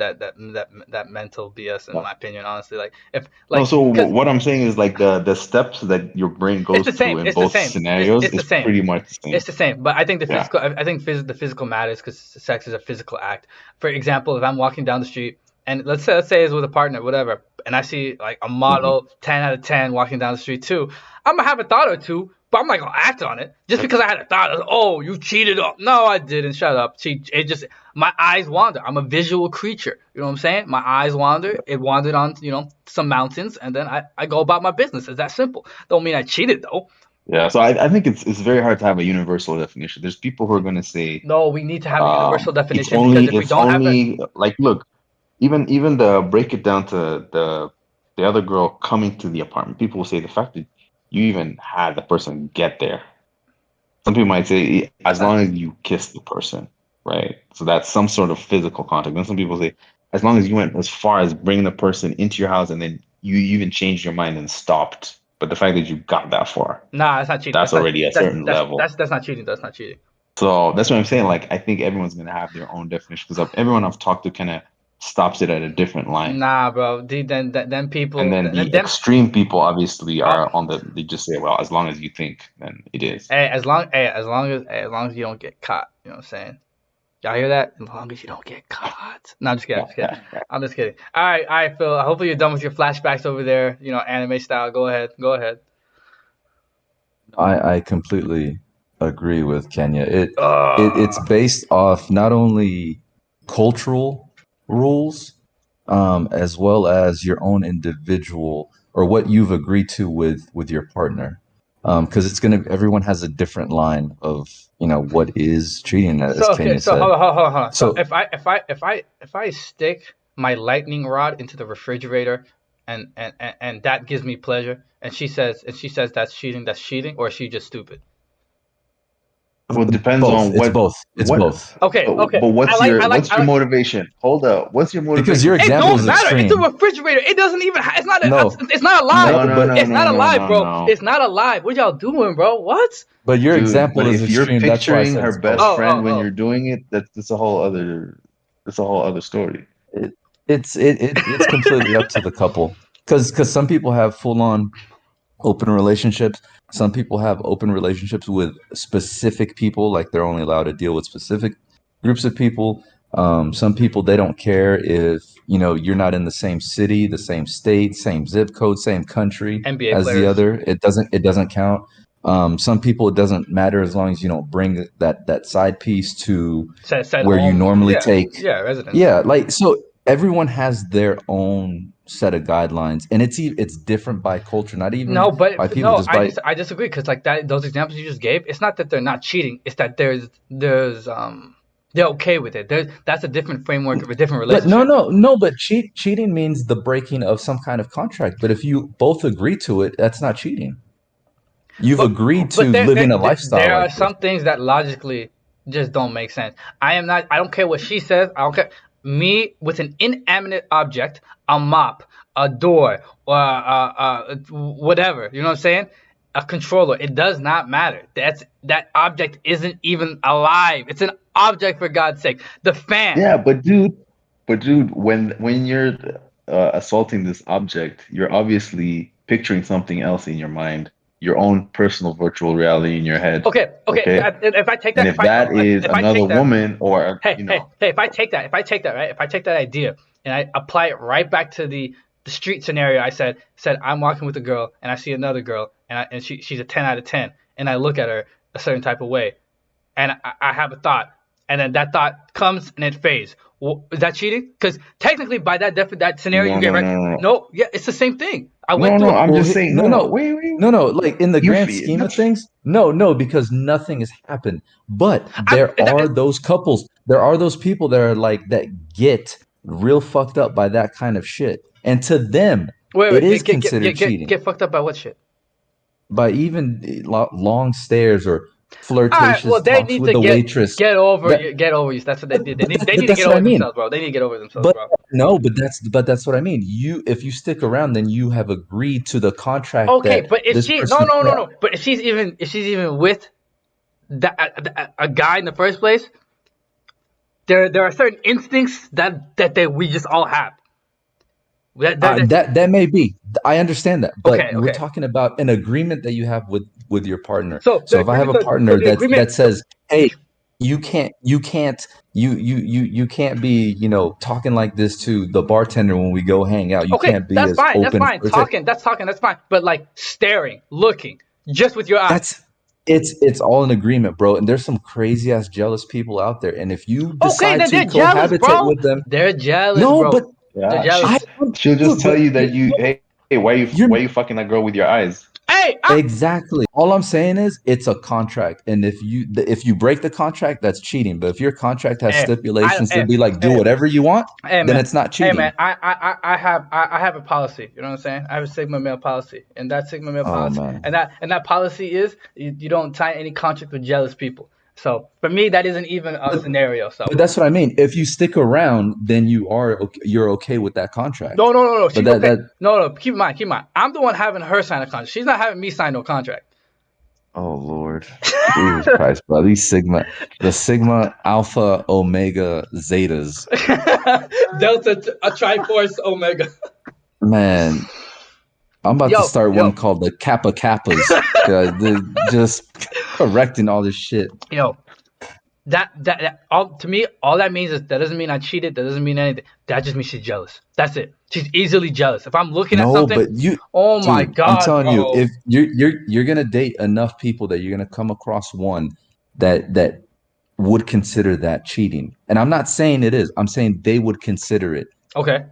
Speaker 1: mental BS in
Speaker 3: No,
Speaker 1: my opinion. Honestly, like if
Speaker 3: no.
Speaker 1: like,
Speaker 3: So
Speaker 1: cause
Speaker 3: what I'm saying is like the steps that your brain
Speaker 1: it's
Speaker 3: goes
Speaker 1: the
Speaker 3: through
Speaker 1: same.
Speaker 3: in
Speaker 1: It's the
Speaker 3: both
Speaker 1: same.
Speaker 3: scenarios
Speaker 1: It's the
Speaker 3: is
Speaker 1: same.
Speaker 3: pretty much the same.
Speaker 1: It's the same, but I think
Speaker 3: Yeah.
Speaker 1: the physical matters because sex is a physical act. For example, if I'm walking down the street and let's say it's with a partner, whatever, and I see like a
Speaker 3: Mhm.
Speaker 1: model 10 out of 10 walking down the street too, I'm gonna have a thought or two, but I'm not gonna act on it just because I had a thought. Oh, you cheated. No, I didn't. Shut up. It just my eyes wander. I'm a visual creature. You know what I'm saying? My eyes wander. It wandered on some mountains, and then I go about my business. It's that simple. Don't mean I cheated though.
Speaker 3: Yeah. So I think it's very hard to have a universal definition. There's people who are going to say
Speaker 1: No, we need to have a universal
Speaker 3: it's
Speaker 1: definition because
Speaker 3: only
Speaker 1: if we
Speaker 3: it's
Speaker 1: don't have that,
Speaker 3: only like look, even the break it down to the other girl coming to the apartment. People will say the fact that you even had the person get there. Some people might say as long as you kiss the person, right? So that's some sort of physical contact. Then some people say as long as you went as far as bringing the person into your house and then you even changed your mind and stopped. But the fact that you got that far,
Speaker 1: nah, that's not cheating.
Speaker 3: that's already a certain level.
Speaker 1: That's not cheating. That's not cheating.
Speaker 3: So that's what I'm saying. Like I think everyone's gonna have their own definition because everyone I've talked to kind of stops it at a different line.
Speaker 1: Nah, bro. Then
Speaker 3: And
Speaker 1: people
Speaker 3: then the
Speaker 1: then
Speaker 3: extreme people obviously
Speaker 1: uh,
Speaker 3: are on they just say, well, as long as you think, then it is.
Speaker 1: as long as you don't get caught. You know what I'm saying? Y'all hear that? As long as you don't get caught. No, I'm just kidding. I'm just kidding. I'm just kidding. All right, Phil. Hopefully you're done with your flashbacks over there. Anime style. Go ahead. Go ahead.
Speaker 2: I completely agree with Kenya. It's
Speaker 1: Uh,
Speaker 2: based off not only cultural rules, as well as your own individual or what you've agreed to with your partner. Because everyone has a different line of what is cheating, as
Speaker 1: okay.
Speaker 2: Kenya
Speaker 1: So
Speaker 2: said.
Speaker 1: hold on. So
Speaker 2: So
Speaker 1: if I stick my lightning rod into the refrigerator and that gives me pleasure, and she says that's cheating. That's cheating, or is she just stupid?
Speaker 3: Well, it depends
Speaker 2: both.
Speaker 3: on
Speaker 2: It's both. It's
Speaker 3: what.
Speaker 2: both.
Speaker 1: Okay. Okay.
Speaker 3: But
Speaker 1: I like.
Speaker 3: what's
Speaker 1: I
Speaker 3: your
Speaker 1: like.
Speaker 3: motivation? Hold up. What's your
Speaker 2: Because
Speaker 3: motivation
Speaker 2: your
Speaker 3: for
Speaker 1: It
Speaker 2: example
Speaker 1: don't
Speaker 2: is
Speaker 3: cheating?
Speaker 1: matter. It's a
Speaker 2: extreme.
Speaker 1: refrigerator. It doesn't even.
Speaker 2: No,
Speaker 1: It's not
Speaker 2: no,
Speaker 1: alive.
Speaker 2: but
Speaker 1: It's not alive, bro.
Speaker 3: No.
Speaker 1: It's not alive. What y'all doing, bro? What?
Speaker 2: but your
Speaker 3: Dude,
Speaker 2: example
Speaker 3: but
Speaker 2: is
Speaker 3: if you're
Speaker 2: extreme. That's why I
Speaker 3: picturing
Speaker 2: said
Speaker 3: her
Speaker 2: it's both.
Speaker 3: best friend when
Speaker 1: Oh.
Speaker 3: you're doing it, that's a whole other story.
Speaker 2: It, it's completely up to the couple because some people have full on open relationships. Some people have open relationships with specific people, like they're only allowed to deal with specific groups of people. Some people they don't care if you're not in the same city, the same state, same zip code, same country
Speaker 1: NBA
Speaker 2: as the
Speaker 1: players.
Speaker 2: other. It doesn't count. Some people it doesn't matter as long as you don't bring that side piece to
Speaker 1: Said
Speaker 2: where you
Speaker 1: home.
Speaker 2: normally
Speaker 1: Yeah.
Speaker 2: take.
Speaker 1: Yeah. Residence.
Speaker 2: Yeah, like so everyone has their own set of guidelines, and it's different by culture, not even
Speaker 1: No,
Speaker 2: by
Speaker 1: but
Speaker 2: people,
Speaker 1: no,
Speaker 2: just by
Speaker 1: I disagree because like that those examples you just gave, it's not that they're not cheating. It's that there's they're okay with it. That's a different framework of a different
Speaker 2: but no,
Speaker 1: relationship.
Speaker 2: no, no, but cheating means the breaking of some kind of contract. But if you both agree to it, that's not cheating. You've
Speaker 1: But
Speaker 2: agreed
Speaker 1: but
Speaker 2: to living a lifestyle
Speaker 1: there are
Speaker 2: like this.
Speaker 1: some things that logically just don't make sense. I don't care what she says. I don't care. Me with an inanimate object, a mop, a door, whatever. You know what I'm saying? A controller. It does not matter. That object isn't even alive. It's an object for God's sake. The fan.
Speaker 3: Yeah, but dude, when you're assaulting this object, you're obviously picturing something else in your mind your own personal virtual reality in your head.
Speaker 1: Okay. If I take that,
Speaker 3: And if that is
Speaker 1: if I
Speaker 3: another
Speaker 1: take that,
Speaker 3: woman or
Speaker 1: hey, if I take that, right, if I take that idea and I apply it right back to the street scenario, I said I'm walking with a girl and I see another girl and she's a 10 out of 10 and I look at her a certain type of way and I have a thought and then that thought comes and it fades. Well, is that cheating? Because technically, by that scenario you get right. No, yeah, it's the same thing. I went through.
Speaker 3: I'm just saying. Wait.
Speaker 2: No. Like in the grand scheme of things, no, because nothing has happened. But there are those couples. There are those people that are like that get real fucked up by that kind of shit, and to them, it is considered cheating.
Speaker 1: Get fucked up by what shit?
Speaker 2: By even long stares or flirtatious
Speaker 1: well, they
Speaker 2: talks
Speaker 1: need
Speaker 2: with
Speaker 1: to
Speaker 2: the waitress.
Speaker 1: Get over you. That's what they did. They need to get over themselves, bro. They need to get over themselves, bro.
Speaker 2: No, but that's what I mean. If you stick around, then you have agreed to the contract.
Speaker 1: Okay, but if she no. But if she's even with a guy in the first place, there are certain instincts that we just all have.
Speaker 2: That may be. I understand that, but we're talking about an agreement that you have with your partner. So if I have a partner that says, "Hey, you can't be talking like this to the bartender when we go hang out. You can't be
Speaker 1: that's
Speaker 2: as
Speaker 1: fine.
Speaker 2: open."
Speaker 1: That's fine. That's fine. But like staring, looking, just with your eyes.
Speaker 2: It's all an agreement, bro. And there's some crazy ass jealous people out there. And if you decide to cohabitate with them,
Speaker 1: they're jealous, bro.
Speaker 2: But
Speaker 1: they're jealous.
Speaker 3: She'll just tell you that hey, why you fucking that girl with your eyes?
Speaker 1: Hey,
Speaker 2: exactly. All I'm saying is it's a contract, and if you break the contract, that's cheating. But if your contract has stipulations to be like do whatever you want, then it's not cheating.
Speaker 1: Hey man, I have a policy. You know what I'm saying? I have a Sigma male policy, and that Sigma male policy, and that policy is you don't tie any contract with jealous people. So for me, that isn't even a scenario. So,
Speaker 2: but that's what I mean. If you stick around, then you're okay with that contract.
Speaker 1: No. No. Keep in mind. I'm the one having her sign a contract. She's not having me sign no contract.
Speaker 2: Oh Lord, Jesus Christ, bro! The Sigma, Alpha, Omega, Zetas,
Speaker 1: Delta, a Triforce, Omega.
Speaker 2: Man. I'm about to start one called the Kappa Kappas. They're just correcting all this shit.
Speaker 1: That all to me, all that means is that doesn't mean I cheated. That doesn't mean anything. That just means she's jealous. That's it. She's easily jealous. If I'm looking at something, my God,
Speaker 2: I'm telling you, if you're gonna date enough people that you're gonna come across one that would consider that cheating. And I'm not saying it is. I'm saying they would consider it.
Speaker 1: Okay.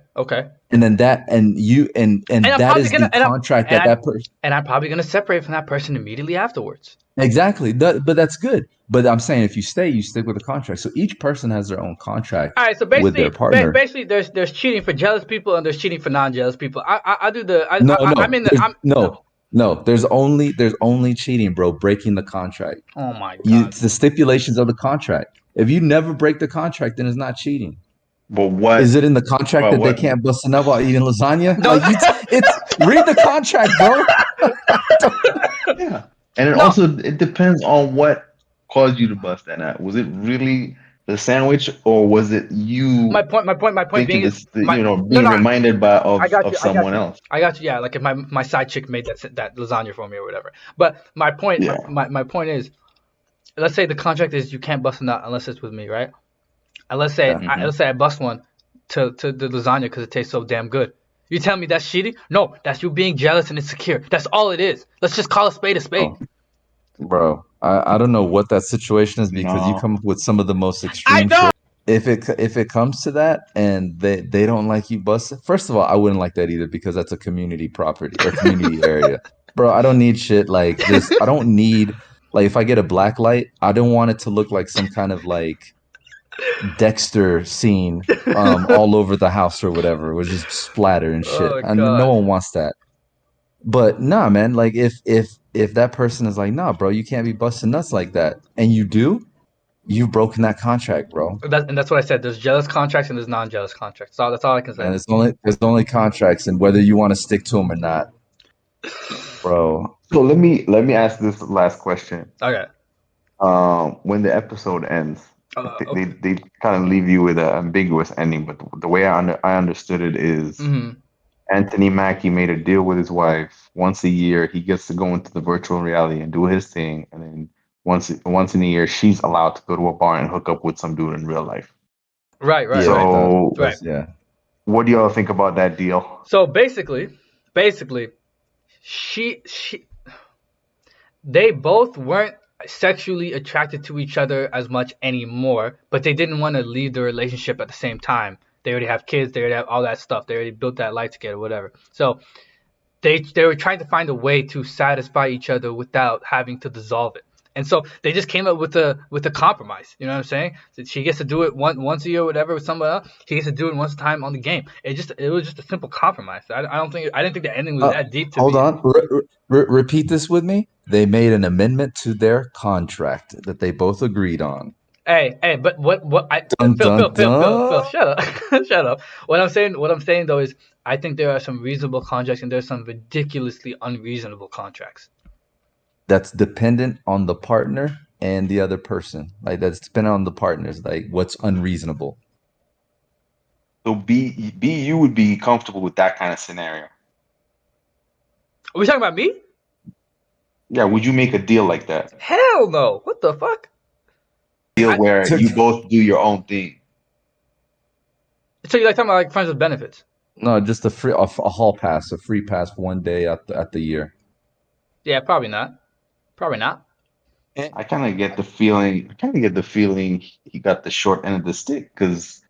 Speaker 2: And then that is the contract that person.
Speaker 1: And I'm probably gonna separate from that person immediately afterwards.
Speaker 2: Exactly, but that's good. But I'm saying if you stick with the contract. So each person has their own contract.
Speaker 1: All right, so basically, with their partner. Basically, there's cheating for jealous people and there's cheating for non-jealous people.
Speaker 2: No. There's only cheating, bro. Breaking the contract.
Speaker 1: Oh my God.
Speaker 2: It's the stipulations of the contract. If you never break the contract, then it's not cheating.
Speaker 3: But what
Speaker 2: is it in the contract that they can't bust a nut while eating lasagna? No. Read the contract, bro.
Speaker 3: Yeah, and it depends on what caused you to bust that nut. Was it really the sandwich, or was it you?
Speaker 1: My point being is
Speaker 3: being reminded of someone else.
Speaker 1: I got you. Yeah, like if my side chick made that lasagna for me or whatever. But my point, my point is, let's say the contract is you can't bust a nut unless it's with me, right? And let's say I bust one to the lasagna because it tastes so damn good. You tell me that's cheating? No, that's you being jealous and insecure. That's all it is. Let's just call a spade a spade.
Speaker 2: Oh, bro, I don't know what that situation is because you come up with some of the most extreme shit. If it comes to that and they don't like you busting, first of all, I wouldn't like that either because that's a community property or community area. Bro, I don't need shit like this. I don't need, like, if I get a black light, I don't want it to look like some kind of like Dexter scene all over the house or whatever. It was just splatter and shit. And no one wants that. But nah, man, like if that person is like, nah, bro, you can't be busting nuts like that, and you do, you've broken that contract, bro.
Speaker 1: And that's what I said. There's jealous contracts and there's non-jealous contracts. So that's all I can say.
Speaker 2: And there's only contracts, and whether you want to stick to them or not, bro.
Speaker 3: So let me ask this last question.
Speaker 1: Okay.
Speaker 3: When the episode ends, they kind of leave you with an ambiguous ending, but the way I understood it is Anthony Mackie made a deal with his wife. Once a year, he gets to go into the virtual reality and do his thing, and then once in a year, she's allowed to go to a bar and hook up with some dude in real life.
Speaker 1: Right,
Speaker 2: Yeah,
Speaker 3: So,
Speaker 1: right.
Speaker 2: yeah.
Speaker 3: what do y'all think about that deal?
Speaker 1: So basically, they both weren't sexually attracted to each other as much anymore, but they didn't want to leave the relationship at the same time. They already have kids, they already have all that stuff, they already built that life together, whatever. So they were trying to find a way to satisfy each other without having to dissolve it. And so they just came up with a compromise. You know what I'm saying? So she gets to do it once a year, or whatever, with someone else. He gets to do it once a time on the game. It was just a simple compromise. I didn't think the ending was that deep to
Speaker 2: Hold
Speaker 1: be.
Speaker 2: on. Repeat this with me. They made an amendment to their contract that they both agreed on.
Speaker 1: Hey, but
Speaker 2: Dun,
Speaker 1: Phil,
Speaker 2: dun, dun.
Speaker 1: shut up, shut up. What I'm saying though is, I think there are some reasonable contracts and there's some ridiculously unreasonable contracts.
Speaker 2: That's dependent on the partner and the other person. Like, that's dependent on the partners. Like, what's unreasonable?
Speaker 3: So, you would be comfortable with that kind of scenario?
Speaker 1: Are we talking about me?
Speaker 3: Yeah, would you make a deal like that?
Speaker 1: Hell no. What the fuck?
Speaker 3: Deal where you both do your own thing.
Speaker 1: So you like talking about like friends with benefits?
Speaker 2: No, just a hall pass, a free pass for one day at the year.
Speaker 1: Yeah, probably not. Probably not.
Speaker 3: I kind of get the feeling he got the short end of the stick, because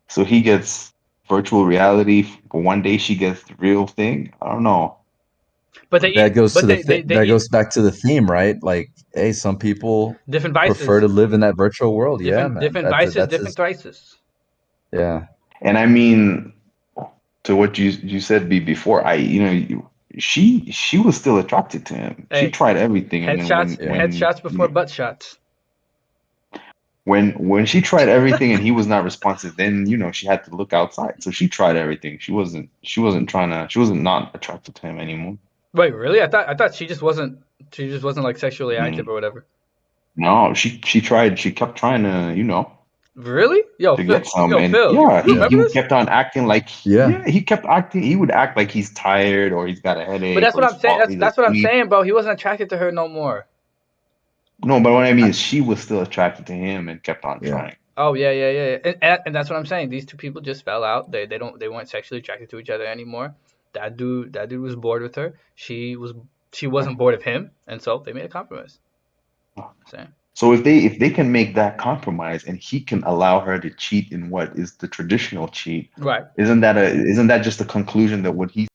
Speaker 3: so he gets virtual reality for one day, she gets the real thing. I don't know.
Speaker 1: But
Speaker 2: That goes back to the theme, right? Like, hey, some people
Speaker 1: different vices.
Speaker 2: prefer to live in that virtual world. Yeah, man.
Speaker 1: Different vices, different vices.
Speaker 2: Yeah.
Speaker 3: And I mean, to what you said before, she was still attracted to him.
Speaker 1: Hey,
Speaker 3: she tried everything.
Speaker 1: Headshots before butt shots.
Speaker 3: When she tried everything and he was not responsive, then she had to look outside. So she tried everything. She wasn't not attracted to him anymore.
Speaker 1: Wait, really? I thought she just wasn't like sexually active or whatever.
Speaker 3: No, she tried. She kept trying to,
Speaker 1: Really? Yo,
Speaker 3: to
Speaker 1: Phil,
Speaker 3: get some.
Speaker 1: Phil,
Speaker 3: he kept on acting like he kept acting. He would act like he's tired or he's got a headache.
Speaker 1: But that's what I'm saying. That's what I'm saying, bro. He wasn't attracted to her no more.
Speaker 3: No, but what I mean is she was still attracted to him and kept on trying.
Speaker 1: Oh yeah. And that's what I'm saying. These two people just fell out. They weren't sexually attracted to each other anymore. That dude was bored with her. She wasn't bored of him, and so they made a compromise.
Speaker 3: So if they can make that compromise and he can allow her to cheat in what is the traditional cheat,
Speaker 1: right?
Speaker 3: Isn't that just a conclusion that what he